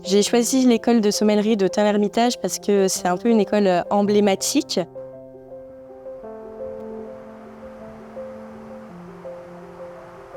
J'ai choisi l'école de sommellerie de Tain-l'Hermitage parce que c'est un peu une école emblématique.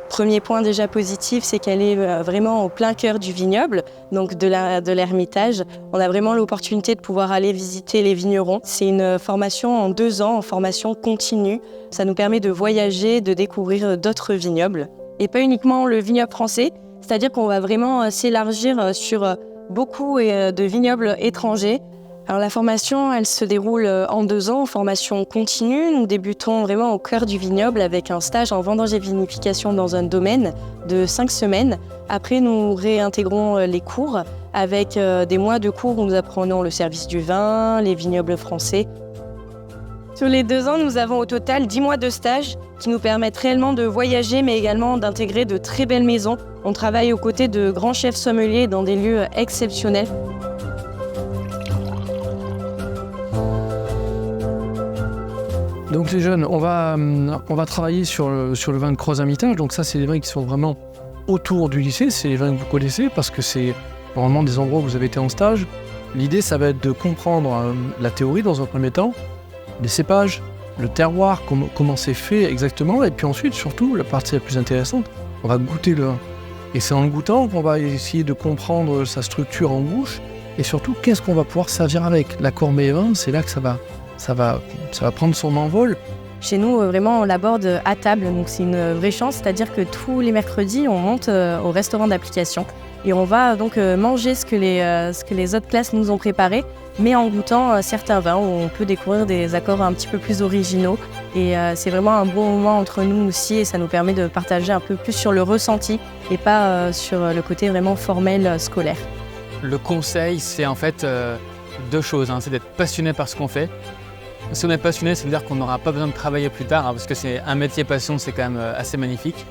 Premier point déjà positif, c'est qu'elle est vraiment au plein cœur du vignoble, donc de l'Hermitage. On a vraiment l'opportunité de pouvoir aller visiter les vignerons. C'est une formation en 2 ans, en formation continue. Ça nous permet de voyager, de découvrir d'autres vignobles. Et pas uniquement le vignoble français, c'est-à-dire qu'on va vraiment s'élargir sur beaucoup de vignobles étrangers. Alors la formation, elle se déroule en 2 ans, en formation continue. Nous débutons vraiment au cœur du vignoble avec un stage en vendange et vinification dans un domaine de 5 semaines. Après, nous réintégrons les cours avec des mois de cours où nous apprenons le service du vin, les vignobles français. Sur les 2 ans, nous avons au total 10 mois de stage qui nous permettent réellement de voyager, mais également d'intégrer de très belles maisons. On travaille aux côtés de grands chefs sommeliers dans des lieux exceptionnels. Donc les jeunes, on va travailler sur le vin de Crozes-Hermitage. Donc ça, c'est les vins qui sont vraiment autour du lycée. C'est les vins que vous connaissez parce que c'est normalement des endroits où vous avez été en stage. L'idée, ça va être de comprendre la théorie dans un premier temps, les cépages, le terroir, comment c'est fait exactement. Et puis ensuite, surtout, la partie la plus intéressante, on va goûter le vin. Et c'est en le goûtant qu'on va essayer de comprendre sa structure en bouche et surtout, qu'est-ce qu'on va pouvoir servir avec. La Cormeille vin, c'est là que ça va prendre son envol. Chez nous, vraiment, on l'aborde à table, donc c'est une vraie chance, c'est-à-dire que tous les mercredis, on monte au restaurant d'application et on va donc manger ce que les autres classes nous ont préparé, mais en goûtant certains vins où on peut découvrir des accords un petit peu plus originaux. Et c'est vraiment un bon moment entre nous aussi et ça nous permet de partager un peu plus sur le ressenti et pas sur le côté vraiment formel scolaire. Le conseil, c'est en fait 2 choses, c'est d'être passionné par ce qu'on fait. Si on est passionné, ça veut dire qu'on n'aura pas besoin de travailler plus tard, parce que c'est un métier passion, c'est quand même assez magnifique.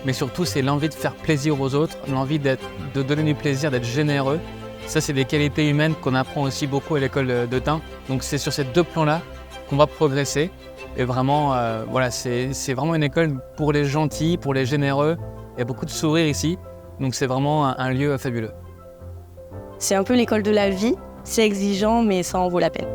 Mais surtout, c'est l'envie de faire plaisir aux autres, l'envie de donner du plaisir, d'être généreux. Ça, c'est des qualités humaines qu'on apprend aussi beaucoup à l'école de Tain. Donc c'est sur ces 2 plans-là qu'on va progresser. Et vraiment, c'est vraiment une école pour les gentils, pour les généreux. Il y a beaucoup de sourires ici, donc c'est vraiment un lieu fabuleux. C'est un peu l'école de la vie, c'est exigeant, mais ça en vaut la peine.